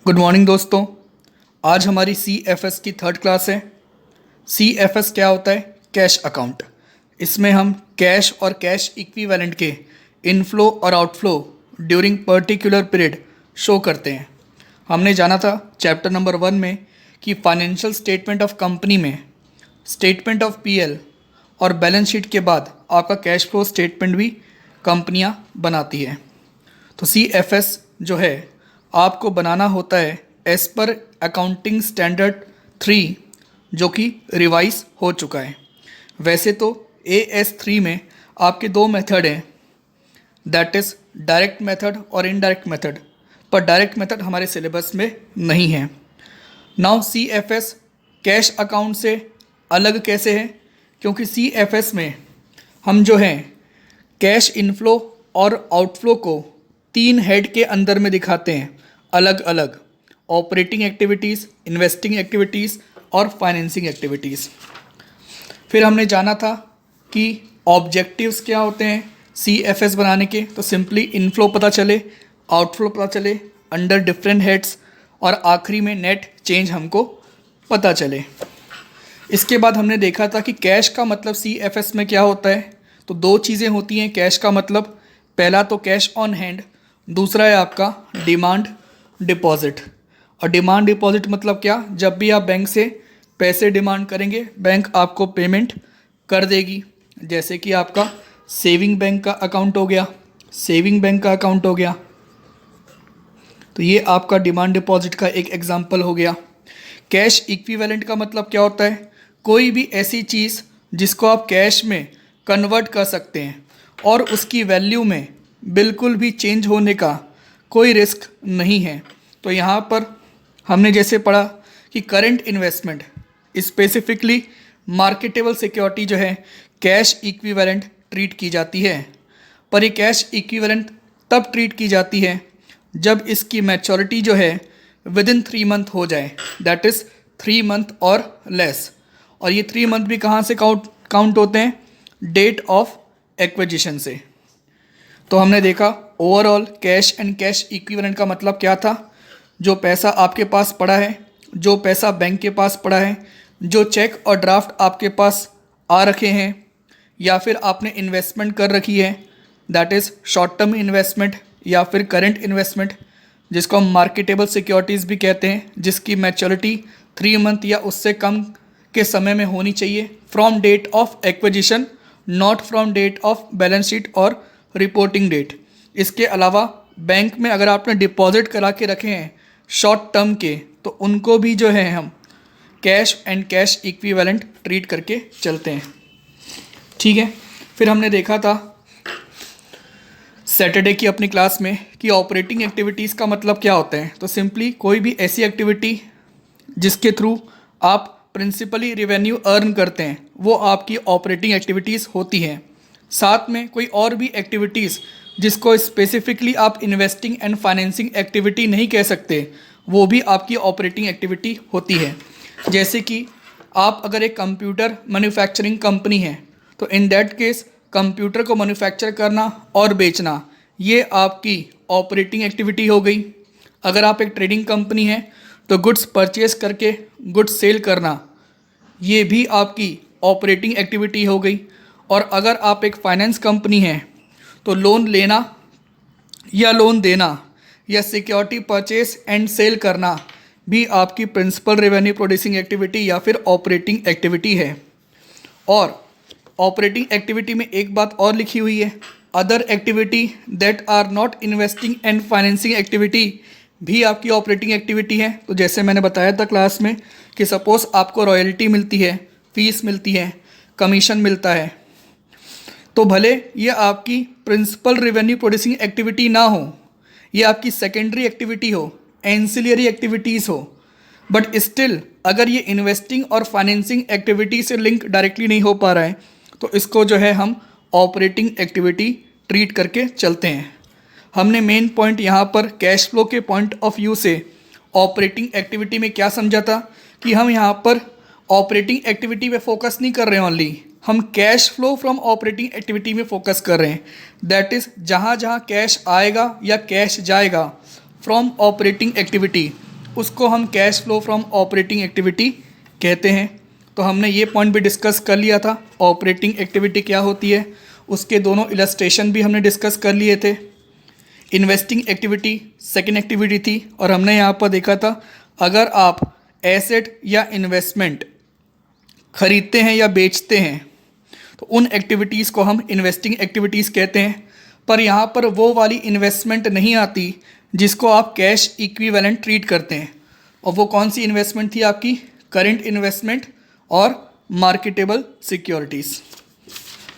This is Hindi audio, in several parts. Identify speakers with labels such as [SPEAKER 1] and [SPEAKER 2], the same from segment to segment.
[SPEAKER 1] गुड मॉर्निंग दोस्तों। आज हमारी CFS की थर्ड क्लास है। CFS क्या होता है? Cash account. इसमें हम कैश और कैश इक्विवेलेंट के इनफ्लो और outflow during particular period show करते हैं। हमने जाना था चैप्टर नंबर 1 में कि फाइनेंशियल स्टेटमेंट ऑफ कंपनी में स्टेटमेंट ऑफ PL और बैलेंस शीट के बाद आपका कैश फ्लो स्टेटमेंट भी कंपनियां बनाती है। तो CFS जो है आपको बनाना होता है एज पर अकाउंटिंग स्टैंडर्ड 3 जो कि रिवाइज हो चुका है। वैसे तो AS3 में आपके दो मेथड हैं, दैट इज़ डायरेक्ट मेथड और इनडायरेक्ट मेथड, पर डायरेक्ट मेथड हमारे सिलेबस में नहीं है। नाउ CFS कैश अकाउंट से अलग कैसे है? क्योंकि CFS में हम जो हैं कैश इनफ्लो और आउटफ्लो को 3 हेड के अंदर में दिखाते हैं, अलग अलग ऑपरेटिंग एक्टिविटीज़, इन्वेस्टिंग एक्टिविटीज़ और फाइनेंसिंग एक्टिविटीज़। फिर हमने जाना था कि ऑब्जेक्टिव्स क्या होते हैं CFS बनाने के। तो सिंपली इनफ्लो पता चले, आउटफ्लो पता चले अंडर डिफरेंट हेड्स, और आखिरी में नेट चेंज हमको पता चले। इसके बाद हमने देखा था कि कैश का मतलब CFS में क्या होता है। तो दो चीज़ें होती हैं कैश का मतलब, पहला तो कैश ऑन हैंड, दूसरा है आपका डिमांड डिपॉजिट। और डिमांड डिपॉजिट मतलब क्या? जब भी आप बैंक से पैसे डिमांड करेंगे बैंक आपको पेमेंट कर देगी। जैसे कि आपका सेविंग बैंक का अकाउंट हो गया, सेविंग बैंक का अकाउंट हो गया, तो ये आपका डिमांड डिपॉजिट का एक एग्जांपल हो गया। कैश इक्विवेलेंट का मतलब क्या होता है? कोई भी ऐसी चीज़ जिसको आप कैश में कन्वर्ट कर सकते हैं और उसकी वैल्यू में बिल्कुल भी चेंज होने का कोई रिस्क नहीं है। तो यहाँ पर हमने जैसे पढ़ा कि current investment specifically marketable security जो है कैश इक्विवेलेंट ट्रीट की जाती है, पर ये कैश इक्विवेलेंट तब ट्रीट की जाती है जब इसकी मैच्योरिटी जो है विद इन 3 मंथ हो जाए, दैट इज़ 3 मंथ और लेस। और ये 3 मंथ भी कहाँ से काउंट होते हैं? डेट ऑफ एक्विजिशन से। तो हमने देखा overall cash and cash equivalent का मतलब क्या था। जो पैसा आपके पास पड़ा है, जो पैसा बैंक के पास पड़ा है, जो चेक और ड्राफ्ट आपके पास आ रखे हैं या फिर आपने इन्वेस्टमेंट कर रखी है, that is short term investment या फिर करंट इन्वेस्टमेंट, जिसको हम मार्केटेबल सिक्योरिटीज़ भी कहते हैं, जिसकी मैच्योरिटी 3 मंथ या उससे कम के समय में होनी चाहिए from date of acquisition, not from date of balance sheet और रिपोर्टिंग डेट। इसके अलावा बैंक में अगर आपने डिपॉजिट करा के रखे हैं शॉर्ट टर्म के, तो उनको भी जो है हम cash and cash equivalent treat करके चलते हैं। ठीक है। फिर हमने देखा था सैटरडे की अपनी क्लास में कि ऑपरेटिंग एक्टिविटीज़ का मतलब क्या होता है। तो सिंपली कोई भी ऐसी एक्टिविटी जिसके थ्रू आप प्रिंसिपली रेवेन्यू अर्न करते हैं वो आपकी ऑपरेटिंग एक्टिविटीज़ होती हैं। साथ में कोई और भी एक्टिविटीज़ जिसको स्पेसिफिकली आप इन्वेस्टिंग एंड फाइनेंसिंग एक्टिविटी नहीं कह सकते, वो भी आपकी ऑपरेटिंग एक्टिविटी होती है। जैसे कि आप अगर एक कंप्यूटर मैन्युफैक्चरिंग कंपनी है तो इन दैट केस कंप्यूटर को मैन्युफैक्चर करना और बेचना ये आपकी ऑपरेटिंग एक्टिविटी हो गई। अगर आप एक ट्रेडिंग कंपनी है तो गुड्स परचेज करके गुड्स सेल करना ये भी आपकी ऑपरेटिंग एक्टिविटी हो गई। और अगर आप एक फाइनेंस कंपनी है तो लोन लेना या लोन देना या सिक्योरिटी परचेज एंड सेल करना भी आपकी प्रिंसिपल रेवेन्यू प्रोड्यूसिंग एक्टिविटी या फिर ऑपरेटिंग एक्टिविटी है। और ऑपरेटिंग एक्टिविटी में एक बात और लिखी हुई है, other activity that are not investing and financing activity भी आपकी ऑपरेटिंग एक्टिविटी है। तो जैसे मैंने बताया था क्लास में कि सपोज़ आपको रॉयल्टी मिलती है, फीस मिलती है, कमीशन मिलता है, तो भले ये आपकी प्रिंसिपल रेवेन्यू प्रोड्यूसिंग एक्टिविटी ना हो, ये आपकी सेकेंडरी एक्टिविटी हो, एंसिलियरी एक्टिविटीज़ हो, बट स्टिल अगर ये इन्वेस्टिंग और फाइनेंसिंग एक्टिविटी से लिंक डायरेक्टली नहीं हो पा रहा है तो इसको जो है हम ऑपरेटिंग एक्टिविटी ट्रीट करके चलते हैं। हमने मेन पॉइंट यहाँ पर कैश फ्लो के पॉइंट ऑफ व्यू से ऑपरेटिंग एक्टिविटी में क्या समझा था कि हम यहाँ पर ऑपरेटिंग एक्टिविटी पे फोकस नहीं कर रहे हैं ओनली, हम cash flow from operating activity में फोकस कर रहे हैं। दैट इज़ जहाँ जहाँ कैश आएगा या कैश जाएगा फ्रॉम ऑपरेटिंग एक्टिविटी उसको हम cash flow from operating activity कहते हैं। तो हमने ये पॉइंट भी डिस्कस कर लिया था, ऑपरेटिंग एक्टिविटी क्या होती है, उसके दोनों इलस्ट्रेशन भी हमने डिस्कस कर लिए थे। इन्वेस्टिंग एक्टिविटी सेकेंड एक्टिविटी थी, और हमने यहाँ पर देखा था अगर आप एसेट या इन्वेस्टमेंट खरीदते हैं या बेचते हैं तो उन एक्टिविटीज़ को हम इन्वेस्टिंग एक्टिविटीज़ कहते हैं। पर यहाँ पर वो वाली इन्वेस्टमेंट नहीं आती जिसको आप कैश इक्विवेलेंट ट्रीट करते हैं। और वो कौन सी इन्वेस्टमेंट थी आपकी? करेंट इन्वेस्टमेंट और मार्केटेबल सिक्योरिटीज़।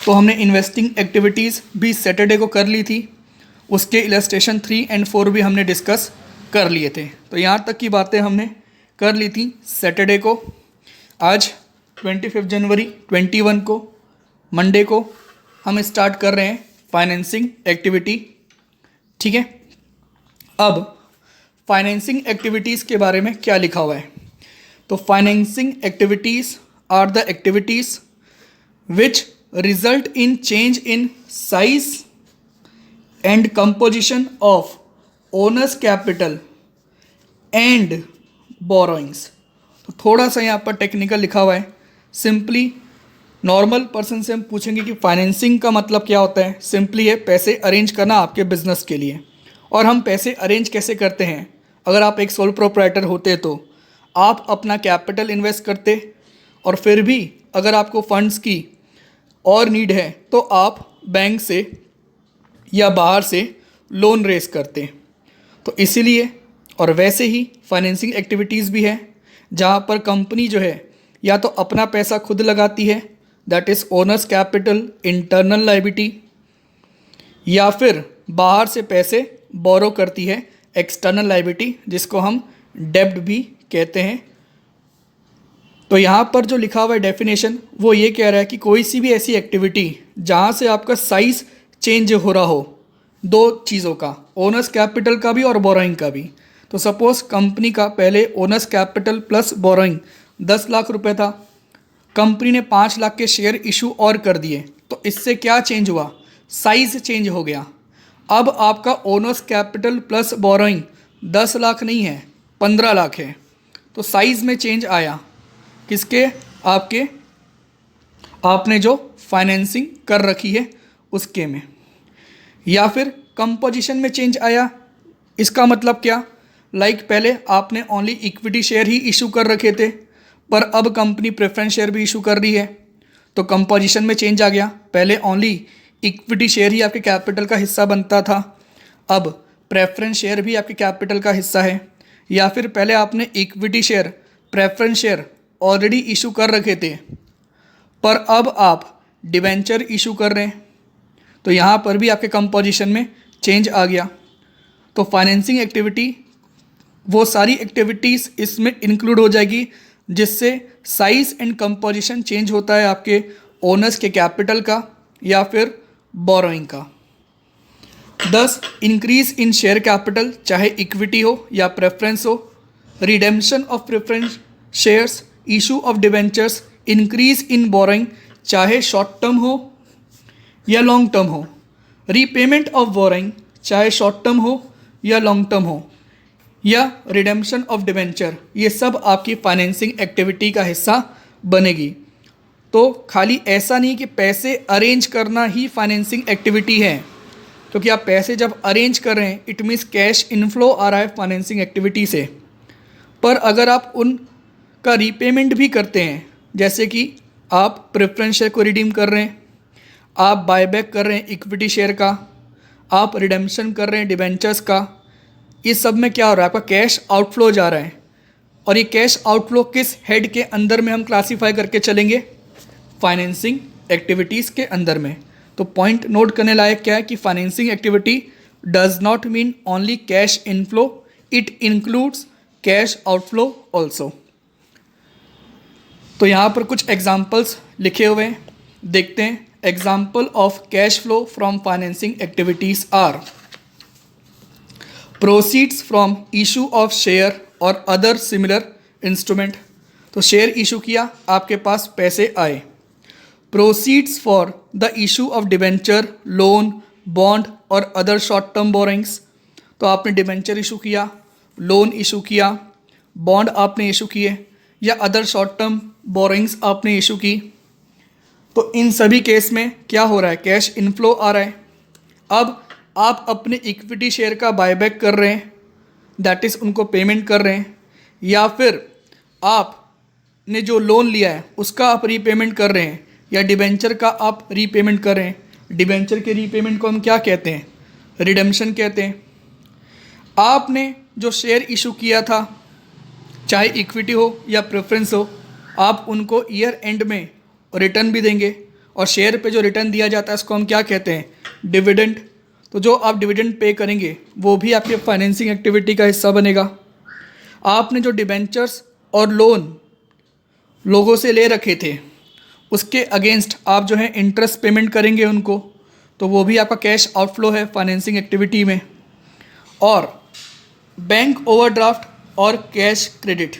[SPEAKER 1] तो हमने इन्वेस्टिंग एक्टिविटीज़ भी सैटरडे को कर ली थी, उसके इलस्ट्रेशन 3 और 4 भी हमने डिस्कस कर लिए थे। तो यहाँ तक की बातें हमने कर ली थी सैटरडे को। आज 25 जनवरी 21 को मंडे को हम स्टार्ट कर रहे हैं फाइनेंसिंग एक्टिविटी। ठीक है, अब फाइनेंसिंग एक्टिविटीज़ के बारे में क्या लिखा हुआ है? तो financing activities are the activities which result in change in size and composition of owners capital and borrowings. तो थोड़ा सा यहाँ पर टेक्निकल लिखा हुआ है। सिंपली नॉर्मल पर्सन से हम पूछेंगे कि फाइनेंसिंग का मतलब क्या होता है। सिंपली है पैसे अरेंज करना आपके बिजनेस के लिए। और हम पैसे अरेंज कैसे करते हैं? अगर आप एक सोल प्रोप्राइटर होते तो आप अपना कैपिटल इन्वेस्ट करते, और फिर भी अगर आपको फंड्स की और नीड है तो आप बैंक से या बाहर से लोन रेस करते। तो इसीलिए, और वैसे ही फाइनेंसिंग एक्टिविटीज़ भी है जहाँ पर कंपनी जो है या तो अपना पैसा खुद लगाती है, that is owners capital internal liability, या फिर बाहर से पैसे बोरो करती है एक्सटर्नल लायबिलिटी, जिसको हम डेब्ट भी कहते हैं। तो यहाँ पर जो लिखा हुआ है डेफिनेशन, वो ये कह रहा है कि कोई सी भी ऐसी एक्टिविटी जहाँ से आपका साइज़ चेंज हो रहा हो, दो चीज़ों का, ओनर्स कैपिटल का भी और बोरोइंग का भी। तो सपोज़ कंपनी का पहले owners capital plus borrowing 10 lakh रुपए था, कंपनी ने 5 लाख के शेयर इशू और कर दिए, तो इससे क्या चेंज हुआ? साइज़ चेंज हो गया। अब आपका owners capital plus borrowing 10 lakh नहीं है, 15 लाख है। तो साइज़ में चेंज आया किसके? आपके, आपने जो फाइनेंसिंग कर रखी है उसके में। या फिर कंपोजिशन में चेंज आया। इसका मतलब क्या? लाइक पहले आपने ओनली इक्विटी शेयर ही इशू कर रखे थे, पर अब कंपनी प्रेफरेंस शेयर भी इशू कर रही है, तो कंपोजिशन में चेंज आ गया। पहले ओनली इक्विटी शेयर ही आपके कैपिटल का हिस्सा बनता था, अब प्रेफरेंस शेयर भी आपके कैपिटल का हिस्सा है। या फिर पहले आपने equity share, preference share already issue कर रखे थे, पर अब आप डिवेंचर इशू कर रहे हैं, तो यहाँ पर भी आपके कंपोजिशन में चेंज आ गया। तो फाइनेंसिंग एक्टिविटी वो सारी एक्टिविटीज़ इसमें इंक्लूड हो जाएगी जिससे साइज एंड कंपोजिशन चेंज होता है आपके ओनर्स के कैपिटल का या फिर बोरोइंग का। 10 इंक्रीज इन शेयर कैपिटल, चाहे इक्विटी हो या प्रेफरेंस हो, redemption of preference shares, issue of debentures, increase in borrowing, चाहे शॉर्ट टर्म हो या लॉन्ग टर्म हो, रीपेमेंट ऑफ बोरोइंग, चाहे शॉर्ट टर्म हो या लॉन्ग टर्म हो, या रिडेम्पशन ऑफ डिवेंचर, ये सब आपकी फाइनेंसिंग एक्टिविटी का हिस्सा बनेगी। तो खाली ऐसा नहीं कि पैसे अरेंज करना ही फाइनेंसिंग एक्टिविटी है, क्योंकि आप पैसे जब अरेंज कर रहे हैं इट मीन्स कैश इनफ्लो आ रहा है फाइनेंसिंग एक्टिविटी से। पर अगर आप उनका रीपेमेंट भी करते हैं, जैसे कि आप प्रेफरेंस शेयर को रिडीम कर रहे हैं, आप बायबैक कर रहे हैं इक्विटी शेयर का, आप रिडेम्पशन कर रहे हैं डिबेंचर्स का, इस सब में क्या हो रहा है? आपका कैश आउटफ्लो जा रहा है। और ये कैश आउटफ्लो किस हेड के अंदर में हम क्लासीफाई करके चलेंगे? फाइनेंसिंग एक्टिविटीज़ के अंदर में। तो पॉइंट नोट करने लायक क्या है कि financing activity does not mean only cash inflow, it includes cash outflow also. तो यहाँ पर कुछ एग्जाम्पल्स लिखे हुए हैं, देखते हैं। Example of cash flow from financing activities are proceeds from issue of share और अदर सिमिलर इंस्ट्रूमेंट। तो शेयर इशू किया, आपके पास पैसे आए। Proceeds for the issue of debenture, loan, bond और अदर शॉर्ट टर्म बोरिंग्स। तो आपने डिबेंचर इशू किया, लोन इशू किया, बॉन्ड आपने इशू किए या अदर शॉर्ट टर्म बोरिंग्स आपने इशू की, तो इन सभी केस में क्या हो रहा है, कैश इनफ्लो आ रहा है। अब आप अपने इक्विटी शेयर का बायबैक कर रहे हैं, दैट इज़ उनको पेमेंट कर रहे हैं, या फिर आपने जो लोन लिया है उसका आप रीपेमेंट कर रहे हैं, या डिबेंचर का आप रीपेमेंट कर रहे हैं। डिबेंचर के रीपेमेंट को हम क्या कहते हैं, रिडेम्पशन कहते हैं। आपने जो शेयर इशू किया था, चाहे इक्विटी हो या प्रेफरेंस हो, आप उनको ईयर एंड में रिटर्न भी देंगे, और शेयर पे जो रिटर्न दिया जाता है उसको हम क्या कहते हैं, डिविडेंड। तो जो आप डिविडेंड पे करेंगे वो भी आपके फाइनेंसिंग एक्टिविटी का हिस्सा बनेगा। आपने जो डिबेंचर्स और लोन लोगों से ले रखे थे उसके अगेंस्ट आप जो है इंटरेस्ट पेमेंट करेंगे उनको, तो वो भी आपका कैश आउटफ्लो है फाइनेंसिंग एक्टिविटी में। और बैंक ओवरड्राफ्ट और कैश क्रेडिट,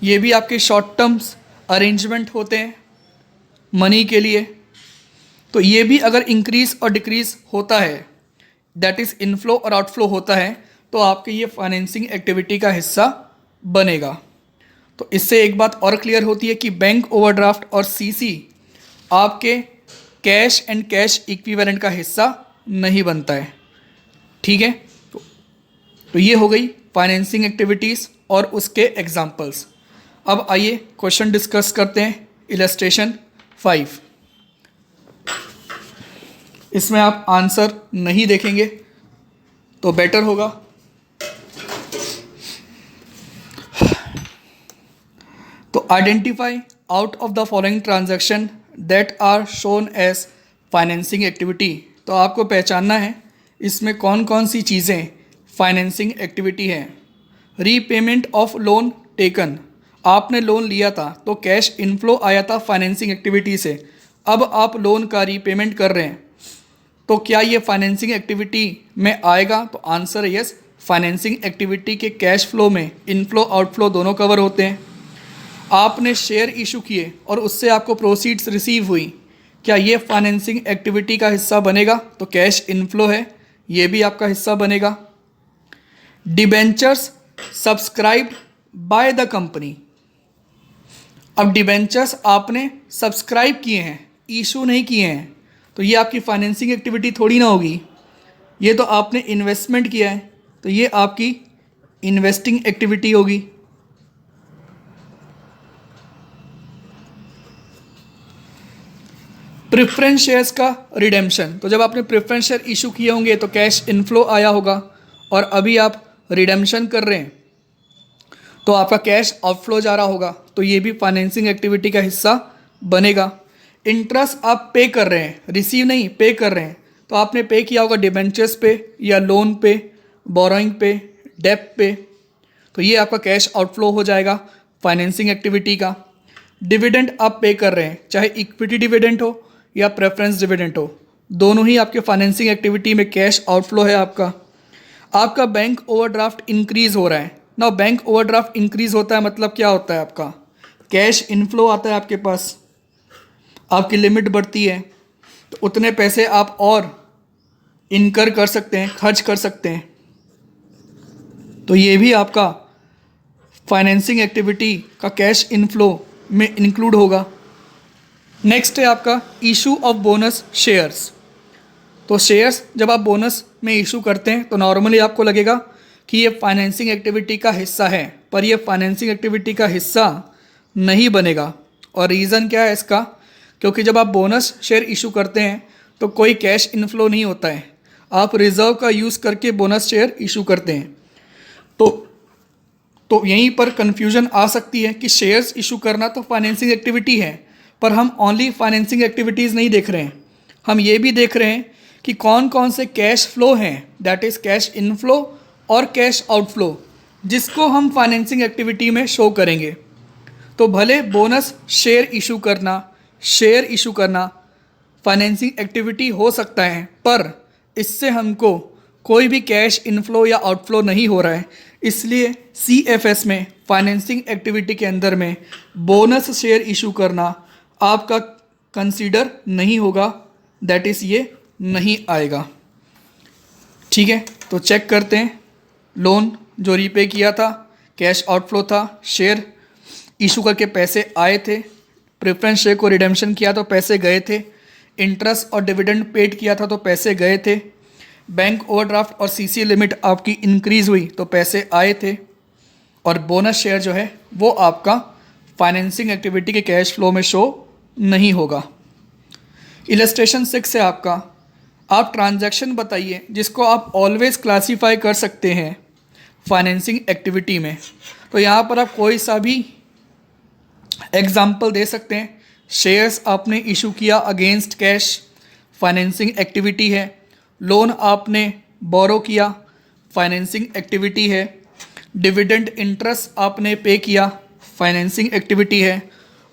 [SPEAKER 1] ये भी आपके शॉर्ट टर्म्स अरेंजमेंट होते हैं मनी के लिए। तो ये भी अगर इंक्रीज और डिक्रीज होता है, दैट इज़ इनफ्लो और आउटफ्लो होता है, तो आपके ये फाइनेंसिंग एक्टिविटी का हिस्सा बनेगा। तो इससे एक बात और क्लियर होती है कि बैंक ओवरड्राफ्ट और सीसी आपके कैश एंड कैश इक्विवेलेंट का हिस्सा नहीं बनता है। ठीक है, तो ये हो गई फाइनेंसिंग एक्टिविटीज़ और उसके एग्जाम्पल्स। अब आइए क्वेश्चन डिस्कस करते हैं। इलस्ट्रेशन 5, इसमें आप आंसर नहीं देखेंगे तो बेटर होगा। तो identify out of the following transaction that are shown as financing activity. तो आपको पहचानना है इसमें कौन कौन सी चीज़ें फाइनेंसिंग एक्टिविटी है। रीपेमेंट ऑफ लोन टेकन, आपने लोन लिया था तो कैश इनफ्लो आया था फाइनेंसिंग एक्टिविटी से, अब आप लोन का रीपेमेंट कर रहे हैं, तो क्या ये फाइनेंसिंग एक्टिविटी में आएगा? तो आंसर है यस। फाइनेंसिंग एक्टिविटी के कैश फ्लो में इनफ्लो आउटफ्लो दोनों कवर होते हैं। आपने शेयर इशू किए और उससे आपको प्रोसीड्स रिसीव हुई, क्या ये फाइनेंसिंग एक्टिविटी का हिस्सा बनेगा? तो कैश इनफ्लो है, ये भी आपका हिस्सा बनेगा। Debentures subscribed by the company, अब डिबेंचर्स आपने सब्सक्राइब किए हैं, इशू नहीं किए हैं, तो ये आपकी फाइनेंसिंग एक्टिविटी थोड़ी ना होगी। ये तो आपने इन्वेस्टमेंट किया है, तो ये आपकी इन्वेस्टिंग एक्टिविटी होगी। प्रेफरेंस शेयर्स का रिडेम्पशन, तो जब आपने प्रेफरेंस शेयर इशू किए होंगे तो कैश इनफ्लो आया होगा, और अभी आप रिडेम्पशन कर रहे हैं तो आपका कैश आउटफ्लो जा रहा होगा, तो ये भी फाइनेंसिंग एक्टिविटी का हिस्सा बनेगा। इंटरेस्ट आप पे कर रहे हैं, रिसीव नहीं, पे कर रहे हैं, तो आपने पे किया होगा डिबेंचर्स पे या लोन पे, बोरोइंग पे, डेप पे, तो ये आपका कैश आउटफ्लो हो जाएगा फाइनेंसिंग एक्टिविटी का। डिविडेंड आप पे कर रहे हैं, चाहे इक्विटी डिविडेंड हो या प्रेफरेंस डिविडेंड हो, दोनों ही आपके फाइनेंसिंग एक्टिविटी में कैश आउटफ्लो है आपका। आपका बैंक ओवरड्राफ्ट इंक्रीज हो रहा है ना, बैंक ओवरड्राफ्ट इंक्रीज होता है मतलब क्या होता है, आपका कैश इनफ्लो आता है आपके पास, आपकी लिमिट बढ़ती है, तो उतने पैसे आप और इनकर कर सकते हैं, खर्च कर सकते हैं, तो ये भी आपका फाइनेंसिंग एक्टिविटी का कैश इनफ्लो में इंक्लूड होगा। नेक्स्ट है आपका इशू ऑफ बोनस शेयर्स। तो शेयर्स जब आप बोनस में इशू करते हैं तो नॉर्मली आपको लगेगा कि ये फाइनेंसिंग एक्टिविटी का हिस्सा है, पर ये फाइनेंसिंग एक्टिविटी का हिस्सा नहीं बनेगा। और रीज़न क्या है इसका? क्योंकि जब आप बोनस शेयर इशू करते हैं तो कोई कैश इनफ्लो नहीं होता है, आप रिजर्व का यूज़ करके बोनस शेयर इशू करते हैं। तो यहीं पर कन्फ्यूजन आ सकती है कि शेयर्स इशू करना तो फाइनेंसिंग एक्टिविटी है, पर हम ओनली फाइनेंसिंग एक्टिविटीज़ नहीं देख रहे हैं, हम ये भी देख रहे हैं कि कौन कौन से कैश फ्लो हैं, दैट इज़ कैश इनफ्लो और कैश आउटफ्लो, जिसको हम फाइनेंसिंग एक्टिविटी में शो करेंगे। तो भले बोनस शेयर इशू करना फाइनेंसिंग एक्टिविटी हो सकता है, पर इससे हमको कोई भी कैश इनफ्लो या आउटफ्लो नहीं हो रहा है, इसलिए CFS में फाइनेंसिंग एक्टिविटी के अंदर में बोनस शेयर इशू करना आपका कंसीडर नहीं होगा, दैट इज़ ये नहीं आएगा। ठीक है, तो चेक करते हैं लोन जो रीपे किया था कैश आउटफ्लो था, शेयर इशू करके पैसे आए थे, प्रेफरेंस शेयर को रिडेम्पशन किया तो पैसे गए थे, इंटरेस्ट और डिविडेंड पेड किया था तो पैसे गए थे, बैंक ओवरड्राफ्ट और सीसी लिमिट आपकी इंक्रीज़ हुई तो पैसे आए थे, और बोनस शेयर जो है वो आपका फाइनेंसिंग एक्टिविटी के कैश फ्लो में शो नहीं होगा। इलस्ट्रेशन 6 है आपका, आप ट्रांजैक्शन बताइए जिसको आप ऑलवेज क्लासीफाई कर सकते हैं फाइनेंसिंग एक्टिविटी में। तो यहाँ पर आप कोई सा भी एग्जाम्पल दे सकते हैं। शेयर्स आपने इशू किया अगेंस्ट कैश, फाइनेंसिंग एक्टिविटी है। लोन आपने बोरो किया, फाइनेंसिंग एक्टिविटी है। डिविडेंड इंटरेस्ट आपने पे किया, फाइनेंसिंग एक्टिविटी है।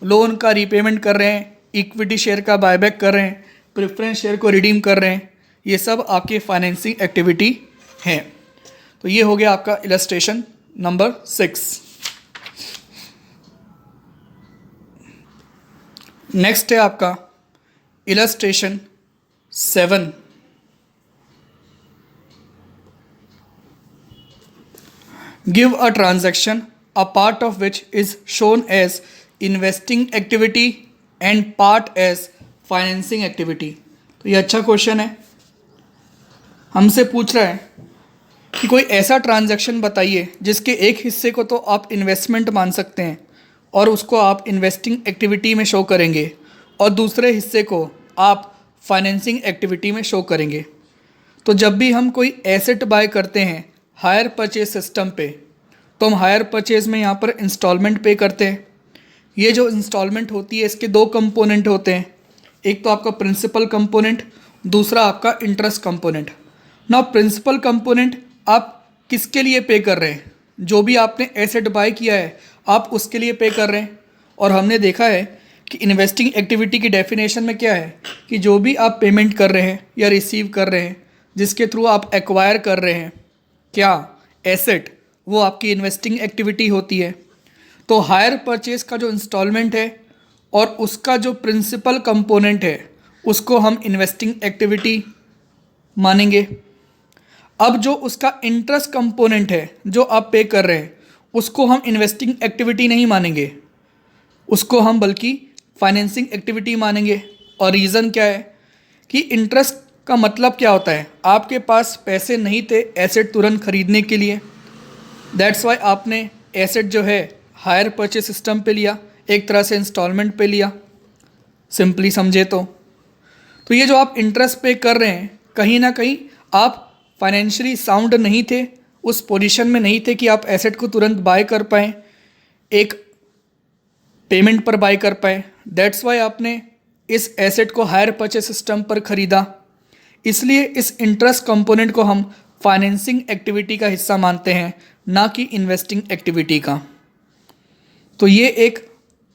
[SPEAKER 1] लोन का रीपेमेंट कर रहे हैं, इक्विटी शेयर का बायबैक कर रहे हैं, प्रेफरेंस शेयर को रिडीम कर रहे हैं, ये सब आपके फाइनेंसिंग एक्टिविटी हैं। तो ये हो गया आपका इलस्ट्रेशन नंबर 6। नेक्स्ट है आपका illustration 7। Give a transaction a part of which is shown as investing activity and part as financing activity। तो ये अच्छा क्वेश्चन है। हमसे पूछ रहा है कि कोई ऐसा ट्रांजैक्शन बताइए जिसके एक हिस्से को तो आप इन्वेस्टमेंट मान सकते हैं और उसको आप इन्वेस्टिंग एक्टिविटी में शो करेंगे, और दूसरे हिस्से को आप फाइनेंसिंग एक्टिविटी में शो करेंगे। तो जब भी हम कोई एसेट बाय करते हैं हायर परचेज सिस्टम पे, तो हम हायर परचेज में यहाँ पर इंस्टॉलमेंट पे करते हैं। ये जो इंस्टॉलमेंट होती है इसके दो कंपोनेंट होते हैं, एक तो आपका प्रिंसिपल कंपोनेंट, दूसरा आपका इंटरेस्ट कंपोनेंट। ना प्रिंसिपल कंपोनेंट आप किसके लिए पे कर रहे हैं, जो भी आपने एसेट बाय किया है आप उसके लिए पे कर रहे हैं। और हमने देखा है कि इन्वेस्टिंग एक्टिविटी की डेफिनेशन में क्या है कि जो भी आप पेमेंट कर रहे हैं या रिसीव कर रहे हैं, जिसके थ्रू आप एक्वायर कर रहे हैं क्या एसेट, वो आपकी इन्वेस्टिंग एक्टिविटी होती है। तो हायर परचेज का जो इंस्टॉलमेंट है और उसका जो प्रिंसिपल कंपोनेंट है उसको हम इन्वेस्टिंग एक्टिविटी मानेंगे। अब जो उसका इंटरेस्ट कंपोनेंट है जो आप पे कर रहे हैं उसको हम इन्वेस्टिंग एक्टिविटी नहीं मानेंगे, उसको हम बल्कि फाइनेंसिंग एक्टिविटी मानेंगे। और रीज़न क्या है कि इंटरेस्ट का मतलब क्या होता है, आपके पास पैसे नहीं थे एसेट तुरंत खरीदने के लिए, दैट्स वाई आपने एसेट जो है हायर परचेज सिस्टम पे लिया, एक तरह से इंस्टॉलमेंट पे लिया, सिंपली समझे तो ये जो आप इंटरेस्ट पे कर रहे हैं कहीं ना कहीं आप फाइनेंशियली साउंड नहीं थे, उस पोजीशन में नहीं थे कि आप एसेट को तुरंत बाय कर पाएँ, एक पेमेंट पर बाय कर पाए। दैट्स वाई आपने इस एसेट को हायर परचेज सिस्टम पर ख़रीदा। इसलिए इस इंटरेस्ट कंपोनेंट को हम फाइनेंसिंग एक्टिविटी का हिस्सा मानते हैं, ना कि इन्वेस्टिंग एक्टिविटी का। तो ये एक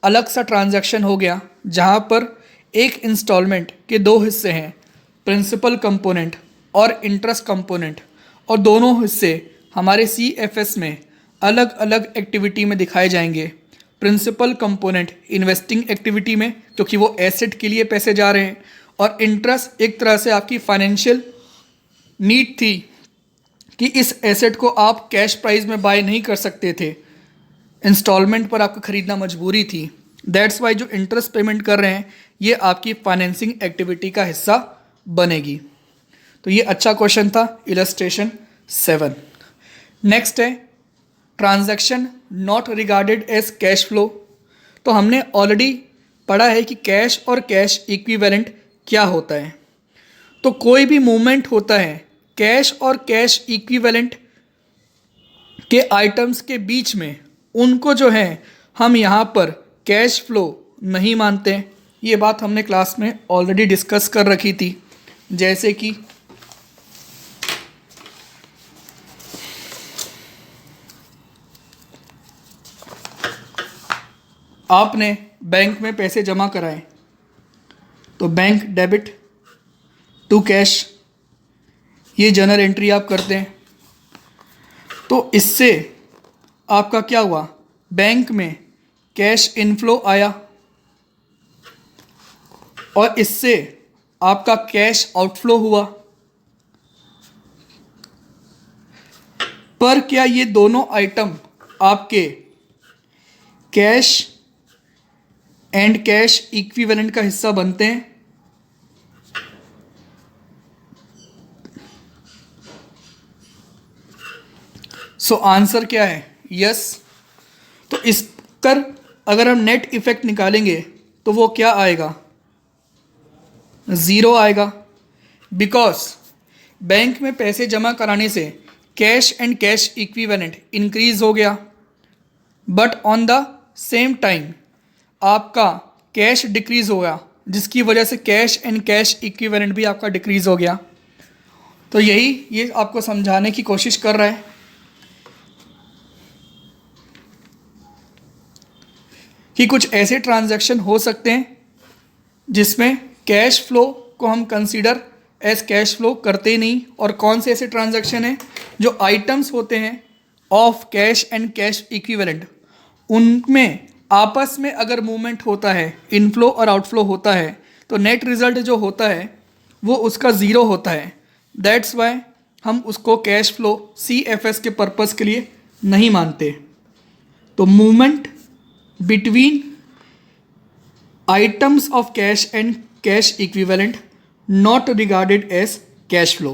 [SPEAKER 1] अलग सा ट्रांजैक्शन हो गया जहाँ पर एक इंस्टॉलमेंट के दो हिस्से हैं, प्रिंसिपल कंपोनेंट और इंटरेस्ट कंपोनेंट, और दोनों हिस्से हमारे CFS में अलग अलग एक्टिविटी में दिखाए जाएंगे। प्रिंसिपल कंपोनेंट इन्वेस्टिंग एक्टिविटी में क्योंकि वो एसेट के लिए पैसे जा रहे हैं, और इंटरेस्ट एक तरह से आपकी फाइनेंशियल नीड थी कि इस एसेट को आप कैश प्राइस में बाय नहीं कर सकते थे, इंस्टॉलमेंट पर आपको ख़रीदना मजबूरी थी। दैट्स वाई जो इंटरेस्ट पेमेंट कर रहे हैं ये आपकी फाइनेंसिंग एक्टिविटी का हिस्सा बनेगी। तो ये अच्छा क्वेश्चन था, इलस्ट्रेशन 7। नेक्स्ट है transaction not regarded as cash flow. तो हमने ऑलरेडी पढ़ा है कि कैश और कैश इक्विवेलेंट क्या होता है। तो कोई भी मूवमेंट होता है कैश और कैश इक्विवेलेंट के आइटम्स के बीच में, उनको जो है हम यहाँ पर कैश फ्लो नहीं मानते। ये बात हमने क्लास में ऑलरेडी डिस्कस कर रखी थी। जैसे कि आपने बैंक में पैसे जमा कराए तो बैंक डेबिट टू कैश, ये जर्नल एंट्री आप करते हैं। तो इससे आपका क्या हुआ, बैंक में कैश इनफ्लो आया और इससे आपका कैश आउटफ्लो हुआ। पर क्या ये दोनों आइटम आपके कैश एंड कैश इक्विवेलेंट का हिस्सा बनते हैं। सो आंसर क्या है? यस। तो इस पर अगर हम नेट इफेक्ट निकालेंगे तो वो क्या आएगा? ज़ीरो आएगा, बिकॉज बैंक में पैसे जमा कराने से cash and cash equivalent increase हो गया, but on the same time आपका कैश डिक्रीज हो गया, जिसकी वजह से कैश एंड कैश इक्विवेलेंट भी आपका डिक्रीज हो गया। तो यही ये आपको समझाने की कोशिश कर रहा है कि कुछ ऐसे ट्रांजैक्शन हो सकते हैं जिसमें कैश फ्लो को हम कंसीडर एज कैश फ्लो करते ही नहीं, और कौन से ऐसे ट्रांजैक्शन हैं जो आइटम्स होते हैं of cash and cash equivalent, उनमें आपस में अगर मूवमेंट होता है, इनफ्लो और आउटफ्लो होता है, तो नेट रिजल्ट जो होता है वो उसका ज़ीरो होता है। दैट्स वाई हम उसको कैश फ्लो CFS के पर्पज़ के लिए नहीं मानते। तो movement between items of cash and cash equivalent not regarded as cash flow,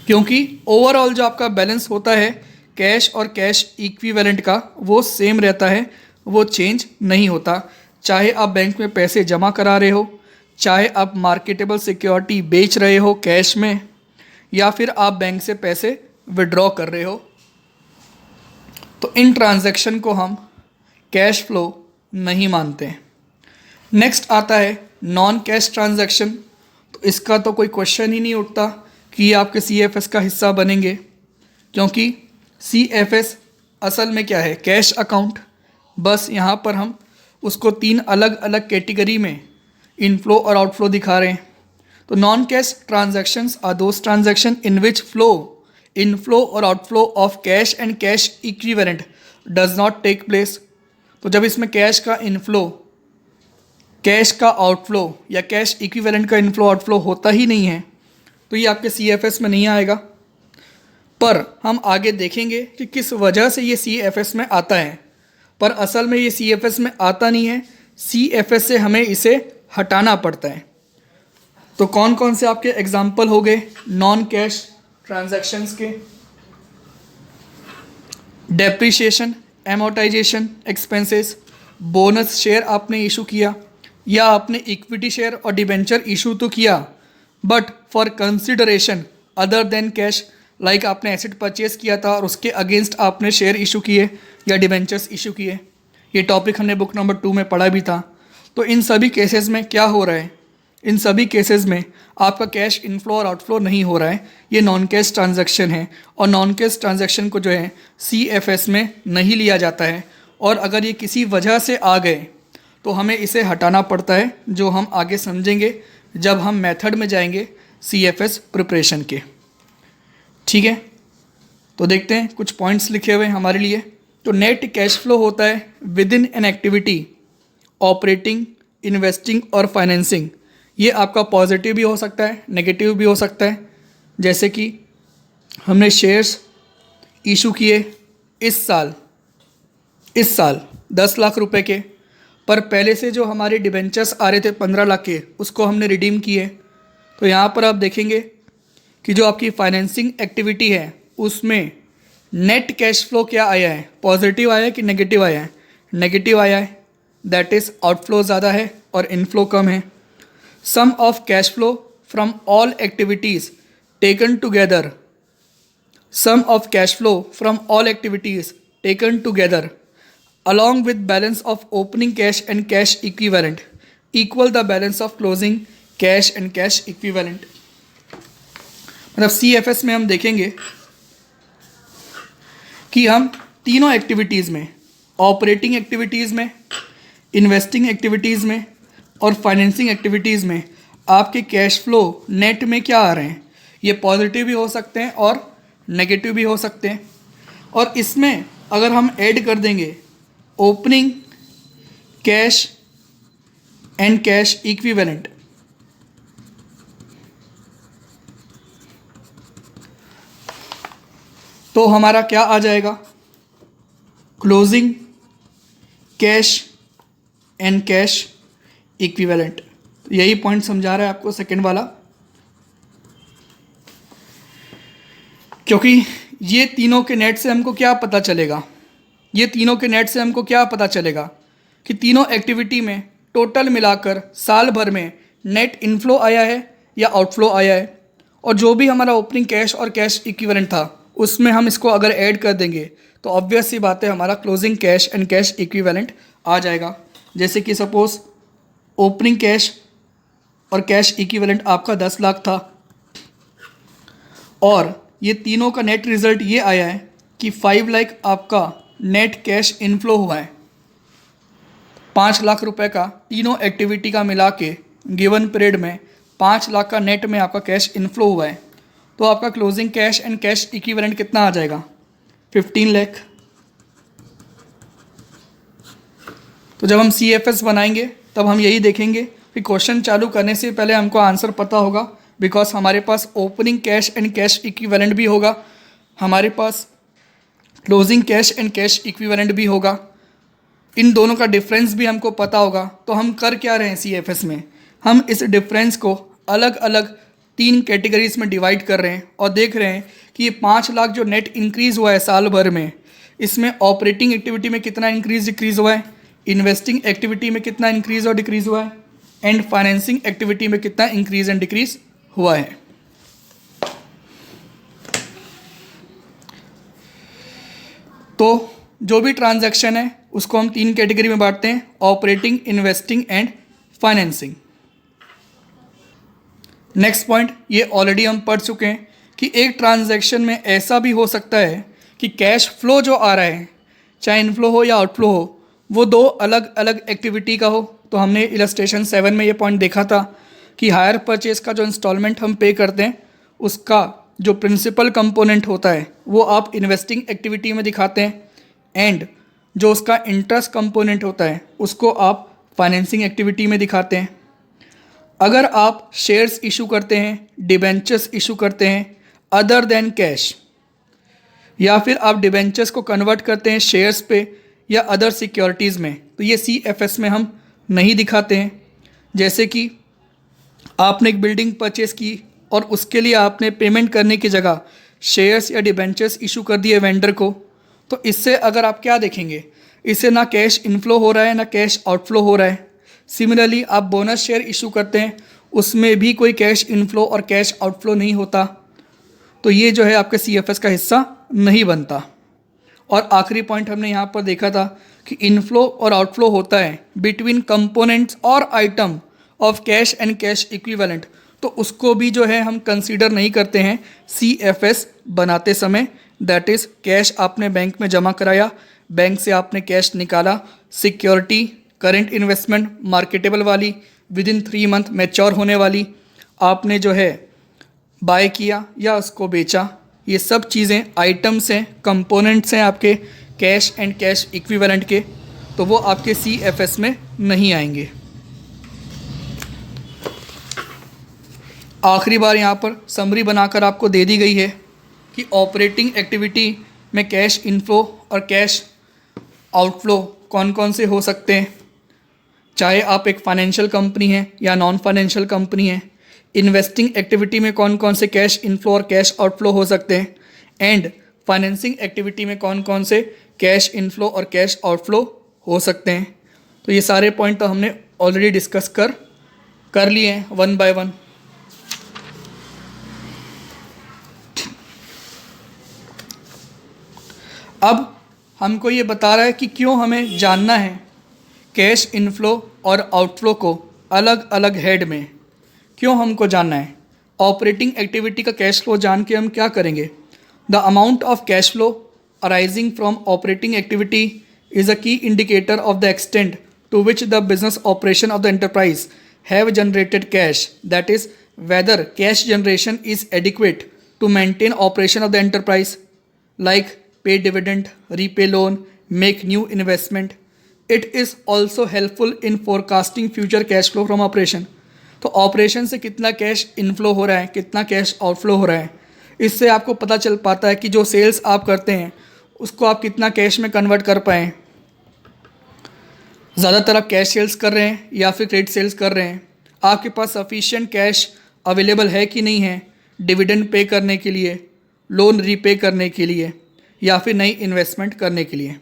[SPEAKER 1] क्योंकि ओवरऑल जो आपका बैलेंस होता है कैश और कैश इक्विवेलेंट का वो सेम रहता है, वो चेंज नहीं होता। चाहे आप बैंक में पैसे जमा करा रहे हो, चाहे आप मार्केटेबल सिक्योरिटी बेच रहे हो कैश में, या फिर आप बैंक से पैसे विड्रॉ कर रहे हो, तो इन ट्रांजैक्शन को हम कैश फ्लो नहीं मानते। नेक्स्ट आता है नॉन कैश ट्रांजैक्शन। तो इसका तो कोई क्वेश्चन ही नहीं उठता कि ये आपके CFS का हिस्सा बनेंगे, क्योंकि CFS असल में क्या है? Cash account. बस यहाँ पर हम उसको 3 अलग अलग कैटेगरी में इनफ्लो और आउटफ्लो दिखा रहे हैं। तो non cash transactions are those transaction in which flow, inflow और outflow of cash and cash equivalent does not take place. तो जब इसमें कैश का इनफ्लो, कैश का आउटफ्लो या कैश इक्विवेलेंट का इनफ्लो आउटफ्लो होता ही नहीं है, तो ये आपके CFS में नहीं आएगा। पर हम आगे देखेंगे कि किस वजह से ये CFS में आता है, पर असल में ये CFS में आता नहीं है, CFS से हमें इसे हटाना पड़ता है। तो कौन कौन से आपके एग्जाम्पल हो गए नॉन कैश ट्रांजैक्शंस के? Depreciation, amortisation expenses, bonus share आपने इशू किया, या आपने इक्विटी शेयर और डिबेंचर इशू तो किया, but for consideration other than cash, like आपने एसेट परचेज किया था और उसके अगेंस्ट आपने शेयर इशू किए या डिबेंचर्स इशू किए। ये टॉपिक हमने बुक नंबर 2 में पढ़ा भी था। तो इन सभी केसेस में क्या हो रहा है? इन सभी केसेस में आपका कैश इनफ्लो और आउटफ्लो नहीं हो रहा है, ये नॉन कैश ट्रांजैक्शन है, और नॉन कैश ट्रांजैक्शन को जो है CFS में नहीं लिया जाता है, और अगर ये किसी वजह से आ गए तो हमें इसे हटाना पड़ता है, जो हम आगे समझेंगे जब हम मेथड में जाएंगे CFS प्रिपरेशन के। ठीक है, तो देखते हैं कुछ पॉइंट्स लिखे हुए हैं हमारे लिए। तो नेट कैश फ्लो होता है with in an activity operating, investing और फाइनेंसिंग। ये आपका पॉजिटिव भी हो सकता है, नेगेटिव भी हो सकता है। जैसे कि हमने शेयर्स इशू किए इस साल 10 लाख रुपए के, पर पहले से जो हमारे डिबेंचर्स आ रहे थे 15 लाख के, उसको हमने रिडीम किए। तो यहाँ पर आप देखेंगे कि जो आपकी फाइनेंसिंग एक्टिविटी है उसमें नेट कैश फ्लो क्या आया है? पॉजिटिव आया है कि नेगेटिव आया है? नेगेटिव आया है, दैट इज़ आउटफ्लो ज़्यादा है और इनफ्लो कम है। Sum of cash flow from all activities taken together, sum of cash flow from all activities taken together along with balance of opening cash and cash equivalent equal the balance of closing cash and cash equivalent। मतलब CFS में हम देखेंगे कि हम तीनों एक्टिविटीज़ में, ऑपरेटिंग एक्टिविटीज़ में, इन्वेस्टिंग एक्टिविटीज़ में और फाइनेंसिंग एक्टिविटीज़ में आपके कैश फ्लो नेट में क्या आ रहे हैं? ये पॉजिटिव भी हो सकते हैं और नेगेटिव भी हो सकते हैं। और इसमें अगर हम ऐड कर देंगे opening cash and cash equivalent, तो हमारा क्या आ जाएगा? Closing cash and cash equivalent. यही पॉइंट समझा रहा है आपको सेकंड वाला, क्योंकि ये तीनों के नेट से हमको क्या पता चलेगा, ये तीनों के नेट से हमको क्या पता चलेगा कि तीनों एक्टिविटी में टोटल मिलाकर साल भर में नेट इनफ्लो आया है या आउटफ्लो आया है। और जो भी हमारा ओपनिंग कैश और कैश इक्विवेलेंट था उसमें हम इसको अगर ऐड कर देंगे तो ऑब्वियस सी बात है हमारा closing cash and cash equivalent आ जाएगा। जैसे कि सपोज ओपनिंग कैश और कैश इक्विवेलेंट आपका 10 लाख था और ये तीनों का नेट रिजल्ट ये आया है कि 5 लाख आपका नेट कैश इनफ्लो हुआ है। 5 लाख रुपए का तीनों एक्टिविटी का मिला के गिवन पीरियड में 5 लाख का नेट में आपका कैश इनफ्लो हुआ है, तो आपका closing cash and cash equivalent कितना आ जाएगा? 15 लाख। तो जब हम CFS बनाएंगे तब हम यही देखेंगे कि क्वेश्चन चालू करने से पहले हमको आंसर पता होगा, बिकॉज हमारे पास opening cash and cash equivalent भी होगा, हमारे पास closing cash and cash equivalent भी होगा, इन दोनों का डिफरेंस भी हमको पता होगा। तो हम कर क्या रहे हैं CFS में, हम इस डिफरेंस को अलग अलग 3 कैटेगरीज में डिवाइड कर रहे हैं और देख रहे हैं कि ये 5 लाख जो नेट इंक्रीज़ हुआ है साल भर में, इसमें ऑपरेटिंग एक्टिविटी में कितना इंक्रीज डिक्रीज़ हुआ है, इन्वेस्टिंग एक्टिविटी में कितना इंक्रीज़ और डिक्रीज़ हुआ है, एंड फाइनेंसिंग एक्टिविटी में कितना इंक्रीज एंड डिक्रीज़ हुआ है। तो जो भी ट्रांजैक्शन है उसको हम 3 कैटेगरी में बांटते हैं, operating, investing and financing. Next point, ये ऑलरेडी हम पढ़ चुके हैं कि एक ट्रांजैक्शन में ऐसा भी हो सकता है कि कैश फ्लो जो आ रहा है, चाहे इनफ्लो हो या आउटफ्लो हो, वो 2 अलग अलग एक्टिविटी का हो। तो हमने इलस्ट्रेशन 7 में ये पॉइंट देखा था कि हायर परचेज का जो इंस्टॉलमेंट हम पे करते हैं उसका जो प्रिंसिपल कंपोनेंट होता है वो आप इन्वेस्टिंग एक्टिविटी में दिखाते हैं, एंड जो उसका इंटरेस्ट कंपोनेंट होता है उसको आप फाइनेंसिंग एक्टिविटी में दिखाते हैं। अगर आप शेयर्स इशू करते हैं, डिबेंचर्स इशू करते हैं अदर देन कैश, या फिर आप डिबेंचर्स को कन्वर्ट करते हैं शेयर्स पे या अदर सिक्योरिटीज़ में, तो ये CFS में हम नहीं दिखाते हैं। जैसे कि आपने एक बिल्डिंग परचेस की और उसके लिए आपने पेमेंट करने की जगह शेयर्स या डिबेंचर्स इशू कर दिए वेंडर को, तो इससे अगर आप क्या देखेंगे, इससे ना कैश इनफ्लो हो रहा है ना कैश आउटफ्लो हो रहा है। सिमिलरली आप बोनस शेयर इशू करते हैं, उसमें भी कोई कैश इनफ्लो और कैश आउटफ्लो नहीं होता, तो ये जो है आपके CFS का हिस्सा नहीं बनता। और आखिरी पॉइंट हमने यहाँ पर देखा था कि इनफ्लो और आउटफ्लो होता है बिटवीन कंपोनेंट्स और item of cash and cash equivalent, तो उसको भी जो है हम कंसीडर नहीं करते हैं CFS बनाते समय। दैट इज़ कैश आपने बैंक में जमा कराया, बैंक से आपने कैश निकाला, सिक्योरिटी, करेंट इन्वेस्टमेंट, मार्केटेबल वाली, विद इन 3 मंथ मैच्योर होने वाली, आपने जो है बाय किया या उसको बेचा, ये सब चीज़ें आइटम्स हैं, कंपोनेंट्स हैं आपके कैश एंड कैश इक्विवेलेंट के, तो वो आपके CFS में नहीं आएंगे। आखिरी बार यहाँ पर समरी बनाकर आपको दे दी गई है कि ऑपरेटिंग एक्टिविटी में कैश इनफ्लो और कैश आउटफ्लो कौन कौन से हो सकते हैं, चाहे आप एक फाइनेंशियल कंपनी है या नॉन फाइनेंशियल कंपनी है। इन्वेस्टिंग एक्टिविटी में कौन कौन से कैश इनफ्लो और कैश आउटफ्लो हो सकते हैं, एंड फाइनेंसिंग एक्टिविटी में कौन कौन से कैश इनफ्लो और कैश आउटफ्लो हो सकते हैं। तो ये सारे पॉइंट तो हमने ऑलरेडी डिस्कस कर लिए हैं 1 बाय 1। अब हमको ये बता रहा है कि क्यों हमें जानना है कैश इनफ्लो और आउटफ्लो को अलग अलग हेड में, क्यों हमको जानना है। ऑपरेटिंग एक्टिविटी का कैश फ्लो जान के हम क्या करेंगे, the amount of cash flow arising from operating activity is a key indicator of the extent to which the business operation of the enterprise have generated cash, that is whether cash generation is adequate to maintain operation of the enterprise, like pay dividend, repay loan, make new investment. It is also helpful in forecasting future cash flow from operation. तो ऑपरेशन से कितना कैश इनफ्लो हो रहा है, कितना कैश आउटफ्लो हो रहा है, इससे आपको पता चल पाता है कि जो सेल्स आप करते हैं उसको आप कितना कैश में कन्वर्ट कर पाएँ। ज़्यादातर आप कैश सेल्स कर रहे हैं या फिर क्रेडिट सेल्स कर रहे हैं, आपके पास सफिशिएंट कैश अवेलेबल है कि नहीं है डिविडेंड पे करने के लिए, लोन रीपे करने के लिए या फिर नई इन्वेस्टमेंट करने के लिए।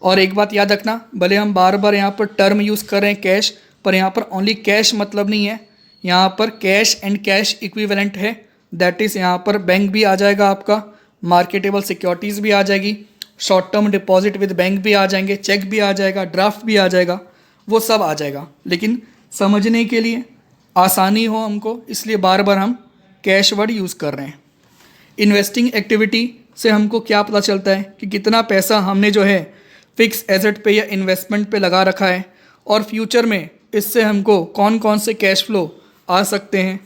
[SPEAKER 1] और एक बात याद रखना, भले हम बार बार यहाँ पर टर्म यूज़ कर रहे हैं कैश, पर यहाँ पर ओनली कैश मतलब नहीं है, यहाँ पर कैश एंड कैश इक्विवेलेंट है। दैट इज़ यहाँ पर बैंक भी आ जाएगा आपका, मार्केटेबल सिक्योरिटीज़ भी आ जाएगी, short term deposit with bank भी आ जाएंगे, चेक भी आ जाएगा, ड्राफ्ट भी आ जाएगा, वो सब आ जाएगा। लेकिन समझने के लिए आसानी हो हमको, इसलिए बार बार हम कैश वर्ड यूज़ कर रहे हैं। इन्वेस्टिंग एक्टिविटी से हमको क्या पता चलता है कि कितना पैसा हमने जो है फिक्स एसेट पे या इन्वेस्टमेंट पे लगा रखा है और फ्यूचर में इससे हमको कौन कौन से कैश फ्लो आ सकते हैं।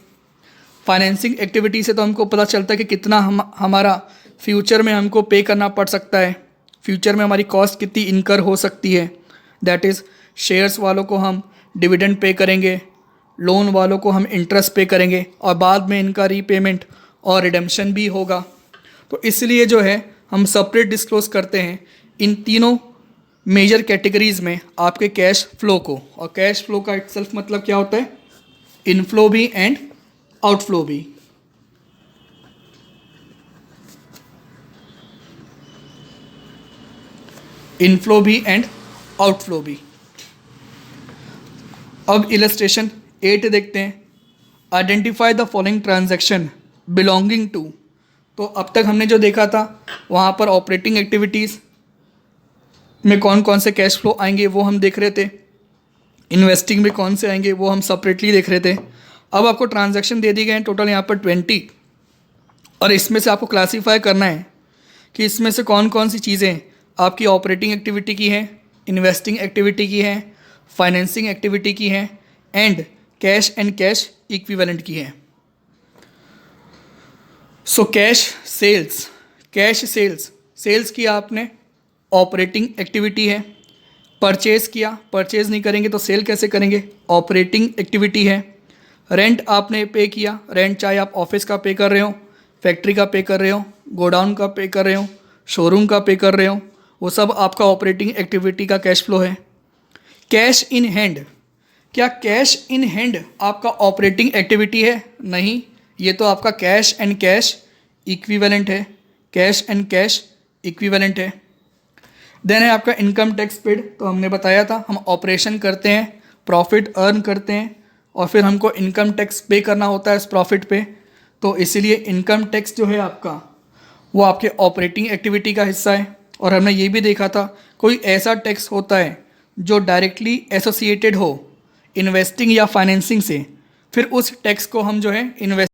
[SPEAKER 1] फाइनेंसिंग एक्टिविटी से तो हमको पता चलता है कि कितना हमारा फ्यूचर में हमको पे करना पड़ सकता है, फ्यूचर में हमारी कॉस्ट कितनी इनकर हो सकती है। दैट इज़ शेयर्स वालों को हम डिविडेंड पे करेंगे, लोन वालों को हम इंटरेस्ट पे करेंगे और बाद में इनका रीपेमेंट और रिडेम्पशन भी होगा। तो इसलिए जो है हम सेपरेट डिस्क्लोज करते हैं इन तीनों मेजर कैटेगरीज में आपके कैश फ्लो को। और कैश फ्लो का इटसेल्फ मतलब क्या होता है, इनफ्लो भी एंड आउटफ्लो भी। इनफ्लो भी एंड आउटफ्लो भी। अब इलस्ट्रेशन 8 देखते हैं। Identify the following transaction belonging to. तो अब तक हमने जो देखा था वहाँ पर ऑपरेटिंग एक्टिविटीज़ में कौन कौन से कैश फ्लो आएंगे वो हम देख रहे थे, इन्वेस्टिंग में कौन से आएंगे वो हम सेपरेटली देख रहे थे। अब आपको ट्रांजैक्शन दे दी गए हैं टोटल यहाँ पर 20, और इसमें से आपको क्लासीफाई करना है कि इसमें से कौन कौन सी चीज़ें आपकी ऑपरेटिंग एक्टिविटी की हैं, इन्वेस्टिंग एक्टिविटी की हैं, फाइनेंसिंग एक्टिविटी की हैं एंड कैश इक्विवेलेंट की हैं। सो कैश सेल्स किया आपने, ऑपरेटिंग एक्टिविटी है। परचेज़ किया, परचेज़ नहीं करेंगे तो सेल कैसे करेंगे, ऑपरेटिंग एक्टिविटी है। रेंट आपने पे किया, रेंट चाहे आप ऑफिस का पे कर रहे हो, फैक्ट्री का पे कर रहे हो, गोडाउन का पे कर रहे हो, शोरूम का पे कर रहे हो, वो सब आपका ऑपरेटिंग एक्टिविटी का कैश फ्लो है। कैश इन हैंड, क्या कैश इन हैंड आपका ऑपरेटिंग एक्टिविटी है? नहीं, ये तो आपका कैश एंड कैश इक्विवेलेंट है, कैश एंड कैश इक्विवेलेंट है। देन है आपका इनकम टैक्स पेड। तो हमने बताया था हम ऑपरेशन करते हैं, प्रॉफिट अर्न करते हैं और फिर हमको इनकम टैक्स पे करना होता है इस प्रॉफिट पे। तो इसीलिए इनकम टैक्स जो है आपका वो आपके ऑपरेटिंग एक्टिविटी का हिस्सा है। और हमने ये भी देखा था कोई ऐसा टैक्स होता है जो डायरेक्टली एसोसिएटेड हो इन्वेस्टिंग या फाइनेंसिंग से, फिर उस टैक्स को हम जो है इन्वेस्ट